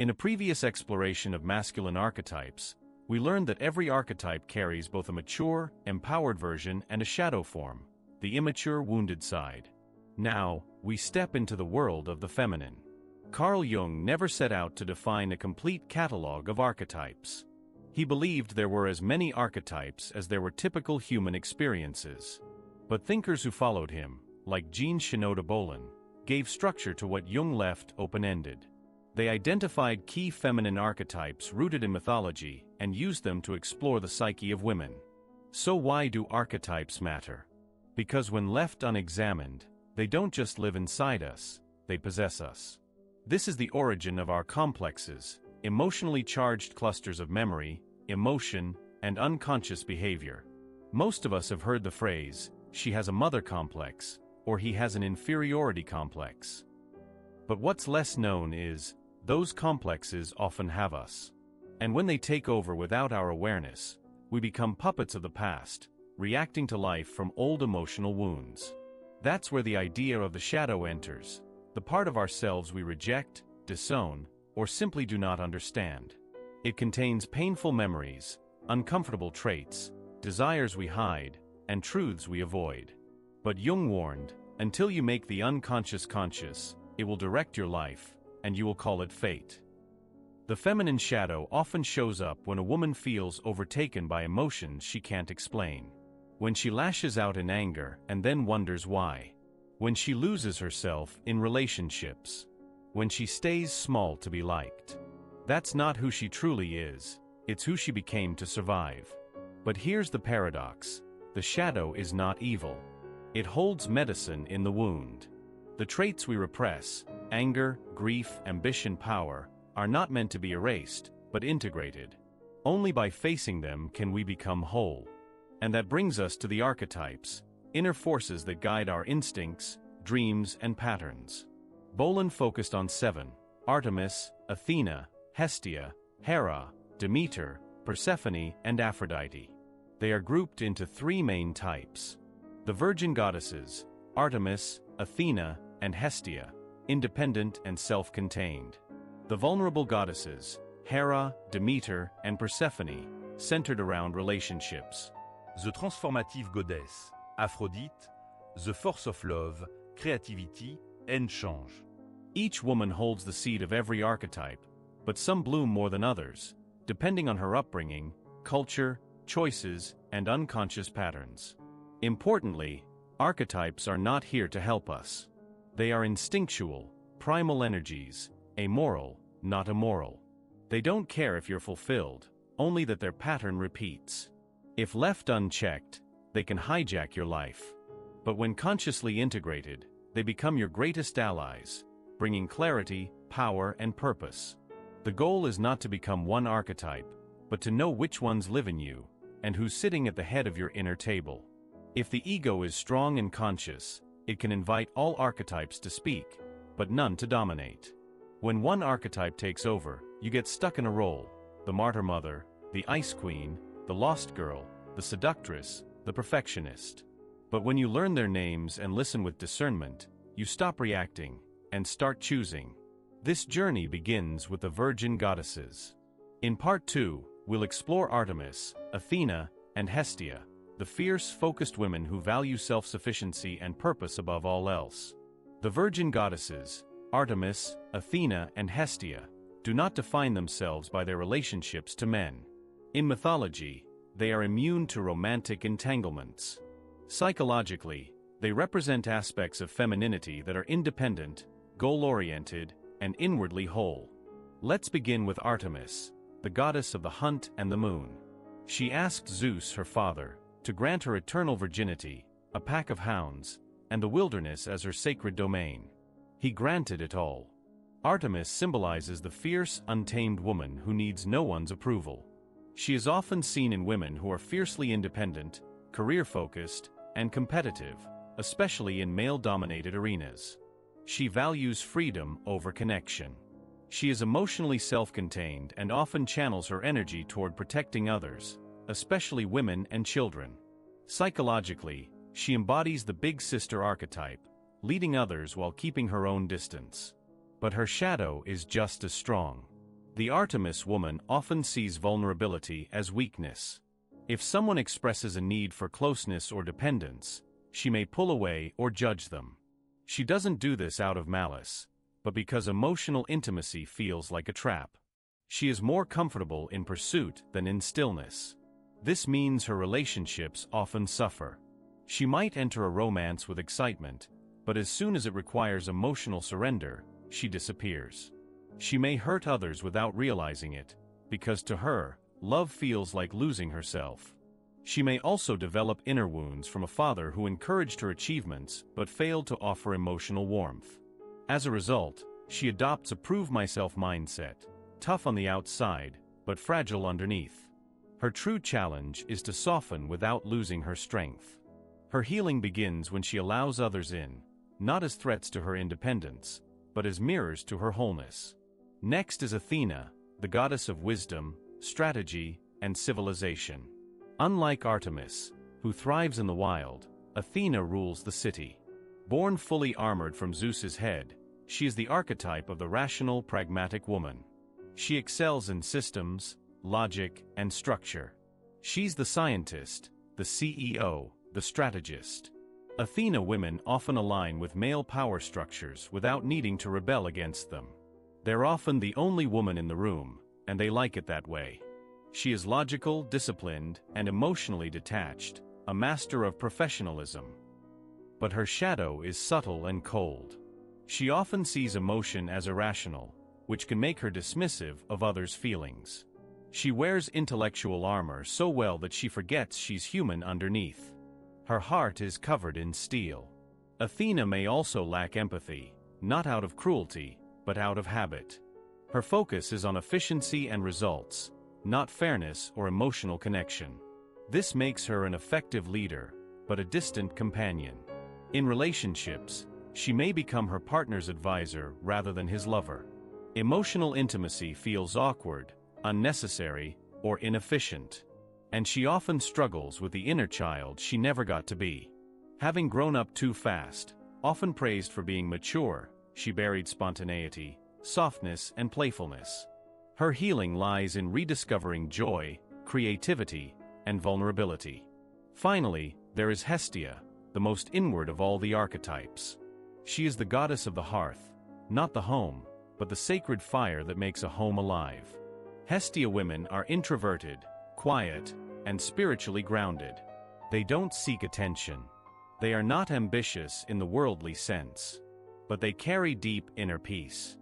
In a previous exploration of masculine archetypes, we learned that every archetype carries both a mature, empowered version and a shadow form, the immature, wounded side. Now, we step into the world of the feminine. Carl Jung never set out to define a complete catalogue of archetypes. He believed there were as many archetypes as there were typical human experiences. But thinkers who followed him, like Shinoda Bolen, gave structure to what Jung left open-ended. They identified key feminine archetypes rooted in mythology and used them to explore the psyche of women. So why do archetypes matter? Because when left unexamined, they don't just live inside us, they possess us. This is the origin of our complexes, emotionally charged clusters of memory, emotion, and unconscious behavior. Most of us have heard the phrase, "She has a mother complex," or "he has an inferiority complex." But what's less known is, those complexes often have us. And when they take over without our awareness, we become puppets of the past, reacting to life from old emotional wounds. That's where the idea of the shadow enters, the part of ourselves we reject, disown, or simply do not understand. It contains painful memories, uncomfortable traits, desires we hide, and truths we avoid. But Jung warned, until you make the unconscious conscious, it will direct your life, and you will call it fate. The feminine shadow often shows up when a woman feels overtaken by emotions she can't explain. When she lashes out in anger and then wonders why. When she loses herself in relationships. When she stays small to be liked. That's not who she truly is, it's who she became to survive. But here's the paradox. The shadow is not evil. It holds medicine in the wound. The traits we repress, anger, grief, ambition, power, are not meant to be erased, but integrated. Only by facing them can we become whole. And that brings us to the archetypes, inner forces that guide our instincts, dreams, and patterns. Bolen focused on 7: Artemis, Athena, Hestia, Hera, Demeter, Persephone, and Aphrodite. They are grouped into 3 main types. The virgin goddesses, Artemis, Athena, and Hestia, independent and self-contained. The vulnerable goddesses, Hera, Demeter, and Persephone, centered around relationships. The transformative goddess, Aphrodite, the force of love, creativity, and change. Each woman holds the seed of every archetype, but some bloom more than others, depending on her upbringing, culture, choices, and unconscious patterns. Importantly, archetypes are not here to help us. They are instinctual, primal energies, amoral, not immoral. They don't care if you're fulfilled, only that their pattern repeats. If left unchecked, they can hijack your life. But when consciously integrated, they become your greatest allies, bringing clarity, power, and purpose. The goal is not to become one archetype, but to know which ones live in you, and who's sitting at the head of your inner table. If the ego is strong and conscious, it can invite all archetypes to speak, but none to dominate. When one archetype takes over, you get stuck in a role: the martyr mother, the ice queen, the lost girl, the seductress, the perfectionist. But when you learn their names and listen with discernment, you stop reacting and start choosing. This journey begins with the virgin goddesses. In part 2, we'll explore Artemis, Athena, and Hestia, the fierce, focused women who value self-sufficiency and purpose above all else. The virgin goddesses, Artemis, Athena, and Hestia, do not define themselves by their relationships to men. In mythology, they are immune to romantic entanglements. Psychologically, they represent aspects of femininity that are independent, goal-oriented, and inwardly whole. Let's begin with Artemis, the goddess of the hunt and the moon. She asked Zeus, her father, to grant her eternal virginity, a pack of hounds, and the wilderness as her sacred domain. He granted it all. Artemis symbolizes the fierce, untamed woman who needs no one's approval. She is often seen in women who are fiercely independent, career-focused, and competitive, especially in male-dominated arenas. She values freedom over connection. She is emotionally self-contained and often channels her energy toward protecting others, especially women and children. Psychologically, she embodies the big sister archetype, leading others while keeping her own distance. But her shadow is just as strong. The Artemis woman often sees vulnerability as weakness. If someone expresses a need for closeness or dependence, she may pull away or judge them. She doesn't do this out of malice, but because emotional intimacy feels like a trap. She is more comfortable in pursuit than in stillness. This means her relationships often suffer. She might enter a romance with excitement, but as soon as it requires emotional surrender, she disappears. She may hurt others without realizing it, because to her, love feels like losing herself. She may also develop inner wounds from a father who encouraged her achievements but failed to offer emotional warmth. As a result, she adopts a prove-myself mindset, tough on the outside, but fragile underneath. Her true challenge is to soften without losing her strength. Her healing begins when she allows others in, not as threats to her independence, but as mirrors to her wholeness. Next is Athena, the goddess of wisdom, strategy, and civilization. Unlike Artemis, who thrives in the wild, Athena rules the city. Born fully armored from Zeus's head, she is the archetype of the rational, pragmatic woman. She excels in systems, logic, and structure. She's the scientist, the CEO, the strategist. Athena women often align with male power structures without needing to rebel against them. They're often the only woman in the room, and they like it that way. She is logical, disciplined, and emotionally detached, a master of professionalism. But her shadow is subtle and cold. She often sees emotion as irrational, which can make her dismissive of others' feelings. She wears intellectual armor so well that she forgets she's human underneath. Her heart is covered in steel. Athena may also lack empathy, not out of cruelty, but out of habit. Her focus is on efficiency and results, not fairness or emotional connection. This makes her an effective leader, but a distant companion. In relationships, she may become her partner's advisor rather than his lover. Emotional intimacy feels awkward, unnecessary, or inefficient. And she often struggles with the inner child she never got to be. Having grown up too fast, often praised for being mature, she buried spontaneity, softness, and playfulness. Her healing lies in rediscovering joy, creativity, and vulnerability. Finally, there is Hestia, the most inward of all the archetypes. She is the goddess of the hearth, not the home, but the sacred fire that makes a home alive. Hestia women are introverted, quiet, and spiritually grounded. They don't seek attention. They are not ambitious in the worldly sense, but they carry deep inner peace.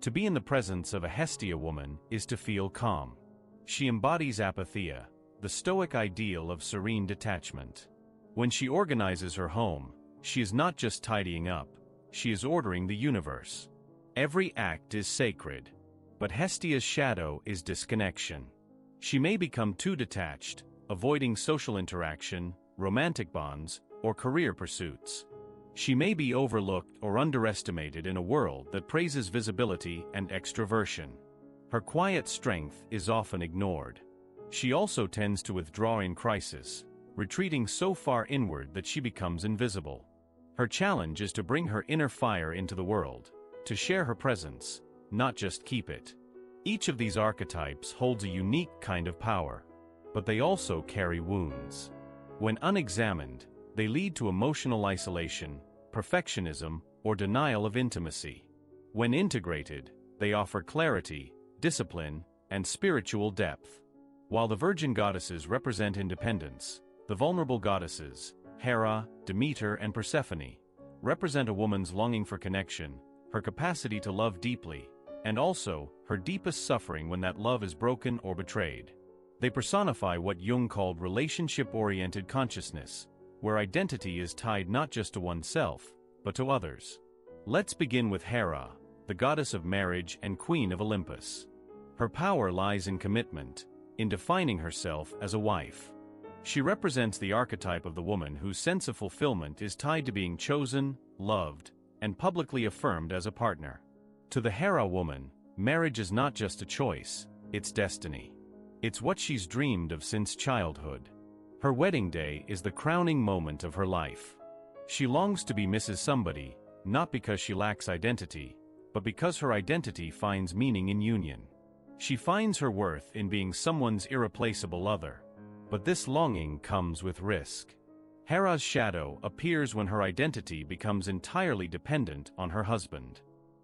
To be in the presence of a Hestia woman is to feel calm. She embodies apatheia, the stoic ideal of serene detachment. When she organizes her home, she is not just tidying up, she is ordering the universe. Every act is sacred, but Hestia's shadow is disconnection. She may become too detached, avoiding social interaction, romantic bonds, or career pursuits. She may be overlooked or underestimated in a world that praises visibility and extroversion. Her quiet strength is often ignored. She also tends to withdraw in crisis, retreating so far inward that she becomes invisible. Her challenge is to bring her inner fire into the world, to share her presence, not just keep it. Each of these archetypes holds a unique kind of power, but they also carry wounds. When unexamined, they lead to emotional isolation, perfectionism, or denial of intimacy. When integrated, they offer clarity, discipline, and spiritual depth. While the virgin goddesses represent independence, the vulnerable goddesses, Hera, Demeter, and Persephone, represent a woman's longing for connection, her capacity to love deeply, and also her deepest suffering when that love is broken or betrayed. They personify what Jung called relationship-oriented consciousness, where identity is tied not just to oneself, but to others. Let's begin with Hera, the goddess of marriage and queen of Olympus. Her power lies in commitment, in defining herself as a wife. She represents the archetype of the woman whose sense of fulfillment is tied to being chosen, loved, and publicly affirmed as a partner. To the Hera woman, marriage is not just a choice, it's destiny. It's what she's dreamed of since childhood. Her wedding day is the crowning moment of her life. She longs to be Mrs. Somebody, not because she lacks identity, but because her identity finds meaning in union. She finds her worth in being someone's irreplaceable other. But this longing comes with risk. Hera's shadow appears when her identity becomes entirely dependent on her husband.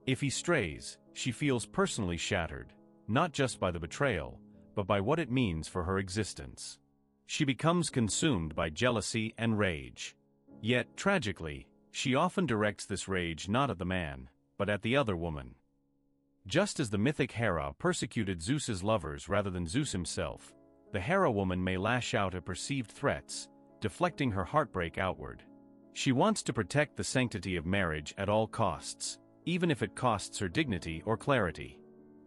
If he strays, she feels personally shattered, not just by the betrayal, but by what it means for her existence. She becomes consumed by jealousy and rage. Yet, tragically, she often directs this rage not at the man, but at the other woman. Just as the mythic Hera persecuted Zeus's lovers rather than Zeus himself, the Hera woman may lash out at perceived threats, deflecting her heartbreak outward. She wants to protect the sanctity of marriage at all costs, even if it costs her dignity or clarity.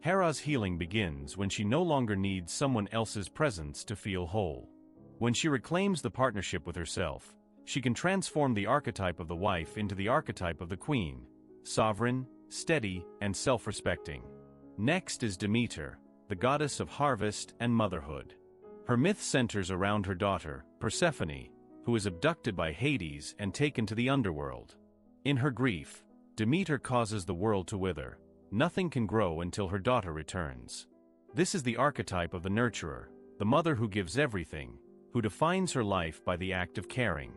Hera's healing begins when she no longer needs someone else's presence to feel whole. When she reclaims the partnership with herself, she can transform the archetype of the wife into the archetype of the queen, sovereign, steady, and self-respecting. Next is Demeter, the goddess of harvest and motherhood. Her myth centers around her daughter, Persephone, who is abducted by Hades and taken to the underworld. In her grief, Demeter causes the world to wither. Nothing can grow until her daughter returns. This is the archetype of the nurturer, the mother who gives everything, who defines her life by the act of caring.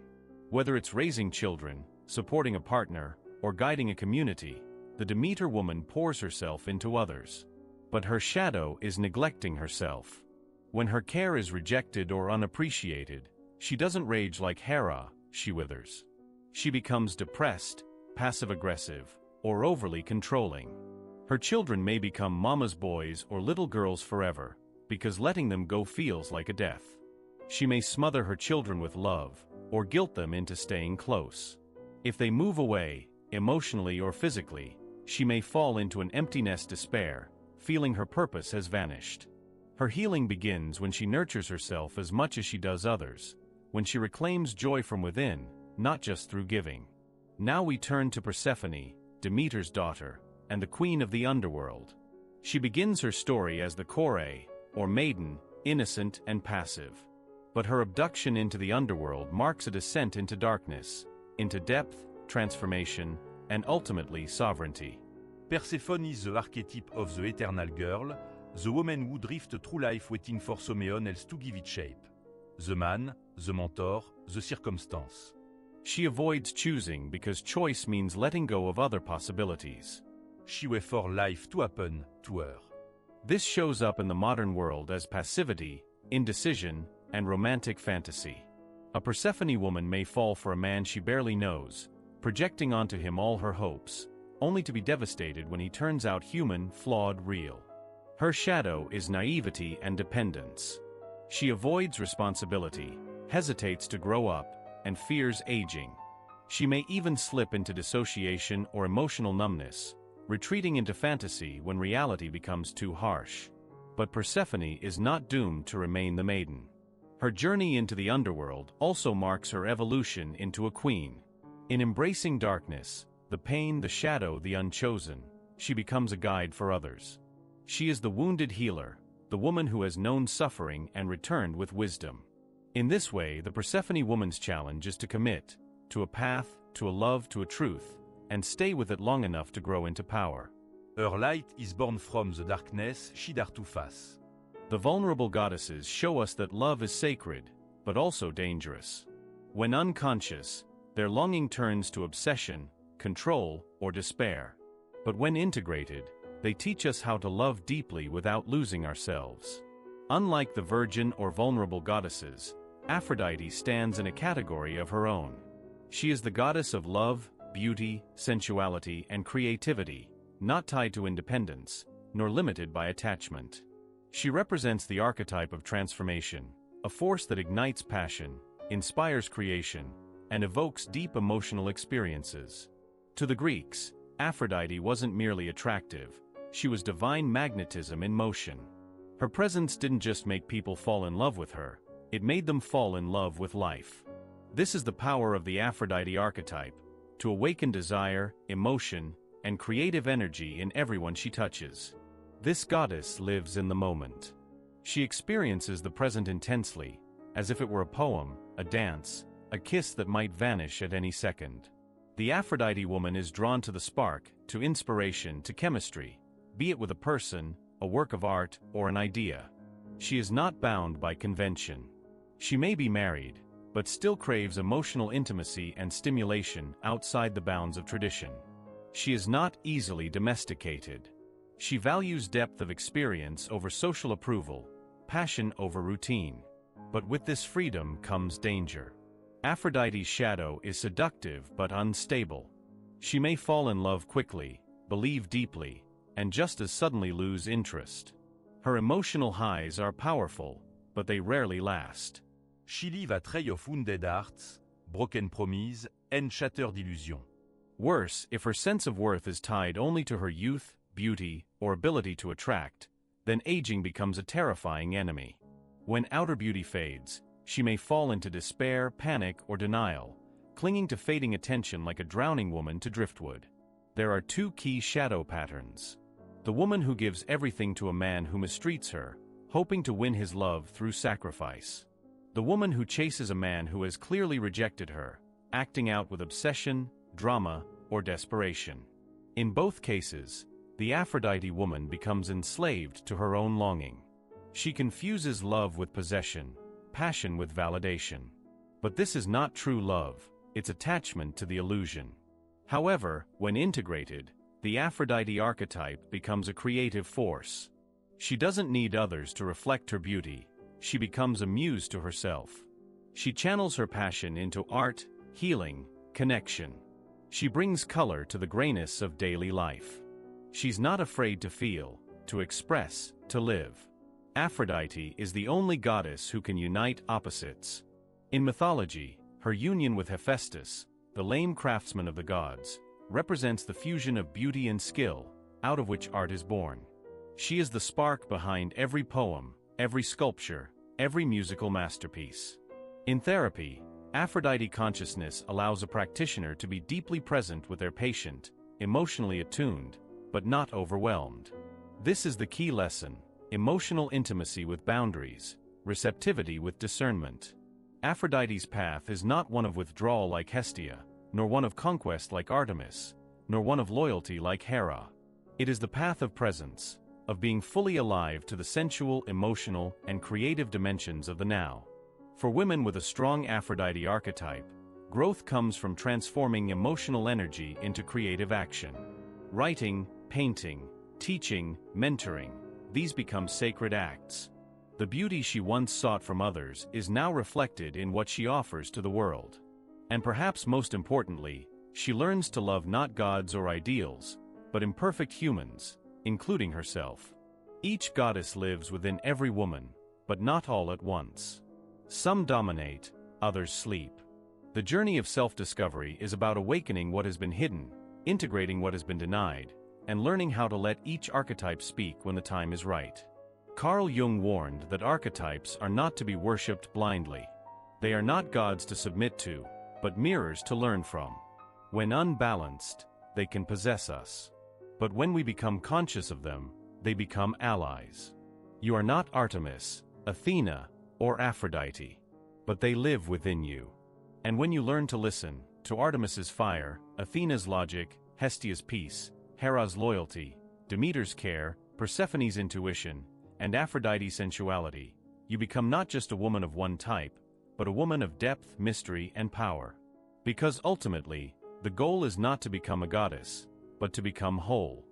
Whether it's raising children, supporting a partner, or guiding a community, the Demeter woman pours herself into others. But her shadow is neglecting herself. When her care is rejected or unappreciated, she doesn't rage like Hera, she withers. She becomes depressed, passive-aggressive, or overly controlling. Her children may become mama's boys or little girls forever, because letting them go feels like a death. She may smother her children with love, or guilt them into staying close. If they move away, emotionally or physically, she may fall into an empty-nest despair, feeling her purpose has vanished. Her healing begins when she nurtures herself as much as she does others, when she reclaims joy from within, not just through giving. Now we turn to Persephone, Demeter's daughter, and the queen of the underworld. She begins her story as the Kore, or maiden, innocent and passive. But her abduction into the underworld marks a descent into darkness, into depth, transformation, and ultimately sovereignty. Persephone is the archetype of the eternal girl, the woman who drifts through life waiting for someone else to give it shape. The man, the mentor, the circumstance. She avoids choosing because choice means letting go of other possibilities. She waits for life to happen to her. This shows up in the modern world as passivity, indecision, and romantic fantasy. A Persephone woman may fall for a man she barely knows, projecting onto him all her hopes, only to be devastated when he turns out human, flawed, real. Her shadow is naivety and dependence. She avoids responsibility, hesitates to grow up, and fears aging. She may even slip into dissociation or emotional numbness, retreating into fantasy when reality becomes too harsh. But Persephone is not doomed to remain the maiden. Her journey into the underworld also marks her evolution into a queen. In embracing darkness, the pain, the shadow, the unchosen, she becomes a guide for others. She is the wounded healer, the woman who has known suffering and returned with wisdom. In this way, the Persephone woman's challenge is to commit to a path, to a love, to a truth, and stay with it long enough to grow into power. Her light is born from the darkness she dared to face. The vulnerable goddesses show us that love is sacred, but also dangerous. When unconscious, their longing turns to obsession, control, or despair. But when integrated, they teach us how to love deeply without losing ourselves. Unlike the virgin or vulnerable goddesses, Aphrodite stands in a category of her own. She is the goddess of love, beauty, sensuality, and creativity, not tied to independence, nor limited by attachment. She represents the archetype of transformation, a force that ignites passion, inspires creation, and evokes deep emotional experiences. To the Greeks, Aphrodite wasn't merely attractive, she was divine magnetism in motion. Her presence didn't just make people fall in love with her, it made them fall in love with life. This is the power of the Aphrodite archetype, to awaken desire, emotion, and creative energy in everyone she touches. This goddess lives in the moment. She experiences the present intensely, as if it were a poem, a dance, a kiss that might vanish at any second. The Aphrodite woman is drawn to the spark, to inspiration, to chemistry, be it with a person, a work of art, or an idea. She is not bound by convention. She may be married, but still craves emotional intimacy and stimulation outside the bounds of tradition. She is not easily domesticated. She values depth of experience over social approval, passion over routine. But with this freedom comes danger. Aphrodite's shadow is seductive but unstable. She may fall in love quickly, believe deeply, and just as suddenly lose interest. Her emotional highs are powerful, but they rarely last. She live a trait of wounded hearts, broken promise, and shattered illusion. Worse, if her sense of worth is tied only to her youth, beauty, or ability to attract, then aging becomes a terrifying enemy. When outer beauty fades, she may fall into despair, panic, or denial, clinging to fading attention like a drowning woman to driftwood. There are two key shadow patterns. The woman who gives everything to a man who mistreats her, hoping to win his love through sacrifice. The woman who chases a man who has clearly rejected her, acting out with obsession, drama, or desperation. In both cases, the Aphrodite woman becomes enslaved to her own longing. She confuses love with possession, passion with validation. But this is not true love, it's attachment to the illusion. However, when integrated, the Aphrodite archetype becomes a creative force. She doesn't need others to reflect her beauty, she becomes a muse to herself. She channels her passion into art, healing, connection. She brings color to the grayness of daily life. She's not afraid to feel, to express, to live. Aphrodite is the only goddess who can unite opposites. In mythology, her union with Hephaestus, the lame craftsman of the gods, represents the fusion of beauty and skill, out of which art is born. She is the spark behind every poem, every sculpture, every musical masterpiece. In therapy, Aphrodite consciousness allows a practitioner to be deeply present with their patient, emotionally attuned, but not overwhelmed. This is the key lesson: emotional intimacy with boundaries, receptivity with discernment. Aphrodite's path is not one of withdrawal like Hestia, nor one of conquest like Artemis, nor one of loyalty like Hera. It is the path of presence, of being fully alive to the sensual, emotional, and creative dimensions of the now. For women with a strong Aphrodite archetype, growth comes from transforming emotional energy into creative action. Writing, painting, teaching, mentoring, these become sacred acts. The beauty she once sought from others is now reflected in what she offers to the world. And perhaps most importantly, she learns to love not gods or ideals, but imperfect humans, including herself. Each goddess lives within every woman, but not all at once. Some dominate, others sleep. The journey of self-discovery is about awakening what has been hidden, integrating what has been denied, and learning how to let each archetype speak when the time is right. Carl Jung warned that archetypes are not to be worshipped blindly. They are not gods to submit to, but mirrors to learn from. When unbalanced, they can possess us. But when we become conscious of them, they become allies. You are not Artemis, Athena, or Aphrodite, but they live within you. And when you learn to listen to Artemis's fire, Athena's logic, Hestia's peace, Hera's loyalty, Demeter's care, Persephone's intuition, and Aphrodite's sensuality, you become not just a woman of one type, but a woman of depth, mystery, and power. Because ultimately, the goal is not to become a goddess, but to become whole.